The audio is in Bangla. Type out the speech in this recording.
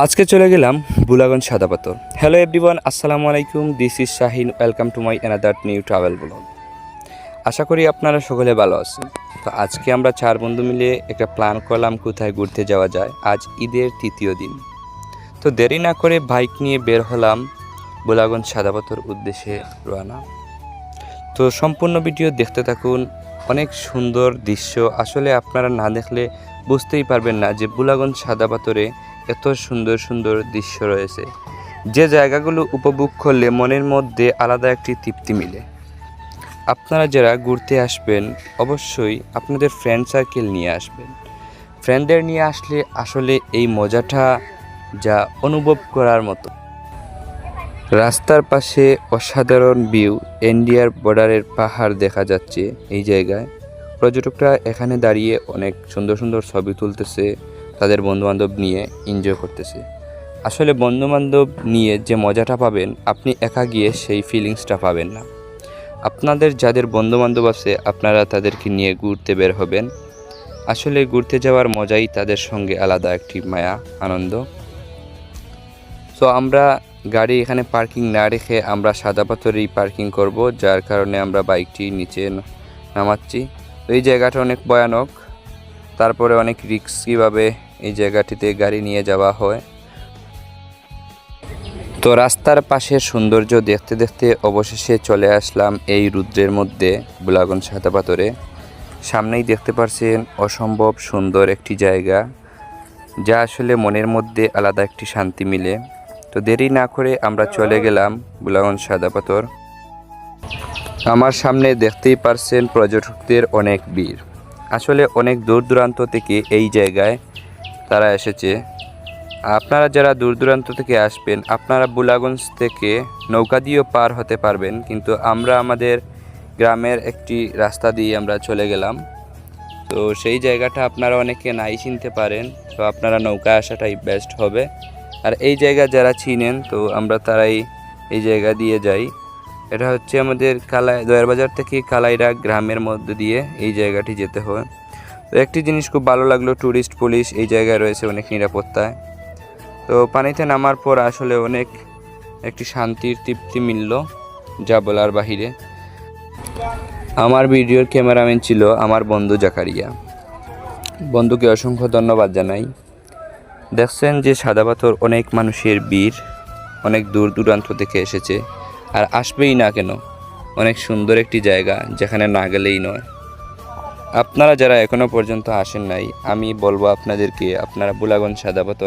আজকে চলে গেলাম বুলাগঞ্জ সাদা পাথর। হ্যালো এভরিওয়ান, আসসালামু আলাইকুম। This is Shahin. Welcome to my another new travel blog. আশা করি আপনারা সকলে ভালো আছেন। তো আজকে আমরা 4 বন্ধু মিলে একটা প্ল্যান করলাম কোথায় ঘুরতে যাওয়া যায়। আজ ঈদের তৃতীয় দিন। তো দেরি না করে বাইক নিয়ে বের হলাম বুলাগঞ্জ সাদা পাথর উদ্দেশ্যে রওনা। তো সম্পূর্ণ ভিডিও দেখতে থাকুন। অনেক সুন্দর দৃশ্য, আসলে আপনারা না দেখলে বুঝতেই পারবেন না যে বুলাগঞ্জ সাদা পাথরে এত সুন্দর সুন্দর দৃশ্য রয়েছে, যে জায়গাগুলো উপভোগ করলে মনের মধ্যে আলাদা একটি তৃপ্তি মিলে। আপনারা যারা ঘুরতে আসবেন অবশ্যই আপনাদের ফ্রেন্ড সার্কেল নিয়ে আসবেন। ফ্রেন্ডদের নিয়ে আসলে আসলে এই মজাটা যা অনুভব করার মতো। রাস্তার পাশে অসাধারণ ভিউ, ইন্ডিয়ার বর্ডারের পাহাড় দেখা যাচ্ছে। এই জায়গায় পর্যটকরা এখানে দাঁড়িয়ে অনেক সুন্দর সুন্দর ছবি তুলতেছে, তাদের বন্ধুবান্ধব নিয়ে এনজয় করতেছে। আসলে বন্ধুবান্ধব নিয়ে যে মজাটা পাবেন আপনি একা গিয়ে সেই ফিলিংসটা পাবেন না। আপনাদের যাদের বন্ধুবান্ধব আছে আপনারা তাদেরকে নিয়ে ঘুরতে বের হবেন। আসলে ঘুরতে যাওয়ার মজাই তাদের সঙ্গে আলাদা একটি মায়া, আনন্দ। তো আমরা গাড়ি এখানে পার্কিং না রেখে আমরা সাদা পাথরেই পার্কিং করব, যার কারণে আমরা বাইকটি নিচে নামাচ্ছি। তো এই জায়গাটা অনেক ভয়ানক, তারপরে অনেক রিস্কিভাবে এই জায়গাটিতে গাড়ি নিয়ে যাওয়া হয়। তো রাস্তার পাশের সৌন্দর্য দেখতে দেখতে অবশেষে চলে আসলাম এই রুদ্রের মধ্যে বুলাগঞ্জ সাদা পাথরে। সামনেই দেখতে পাচ্ছেন অসম্ভব সুন্দর একটি জায়গা, যা আসলে মনের মধ্যে আলাদা একটি শান্তি মিলে। তো দেরি না করে আমরা চলে গেলাম বুলাগঞ্জ সাদা পাথর। আমার সামনে দেখতেই পারছেন পর্যটকদের অনেক ভিড়। আসলে অনেক দূর দূরান্ত থেকে এই জায়গায় তারা এসেছে। আপনারা যারা দূর দূরান্ত থেকে আসবেন আপনারা বুলাগঞ্জ থেকে নৌকা দিয়েও পার হতে পারবেন, কিন্তু আমরা আমাদের গ্রামের একটি রাস্তা দিয়ে আমরা চলে গেলাম। তো সেই জায়গাটা আপনারা অনেকে নাই চিনতে পারেন, তো আপনারা নৌকায় আসাটাই বেস্ট হবে। আর এই জায়গা যারা চিনেন তো আমরা তারাই এই জায়গা দিয়ে যাই। এটা হচ্ছে আমাদের দয়ার বাজার থেকে কালাইরা গ্রামের মধ্যে দিয়ে এই জায়গাটি যেতে হয়। তো একটি জিনিস খুব ভালো লাগলো, ট্যুরিস্ট পুলিশ এই জায়গায় রয়েছে অনেক নিরাপত্তায়। তো পানিতে নামার পর আসলে অনেক একটি শান্তির তৃপ্তি মিলল, যা বলার বাহিরে। আমার ভিডিওর ক্যামেরাম্যান ছিল আমার বন্ধু জাকারিয়া। বন্ধুকে অসংখ্য ধন্যবাদ জানাই। দেখছেন যে সাদা পাথর অনেক মানুষের ভিড়, অনেক দূর দূরান্ত থেকে এসেছে, আর আসবেই না কেন। অনেক সুন্দর একটি জায়গা, যেখানে না গেলেই নয়। আপনারা যারা এখনও পর্যন্ত আসেন নাই, আমি বলবো আপনাদেরকে আপনারা বুলাগঞ্জ সাদা পাথর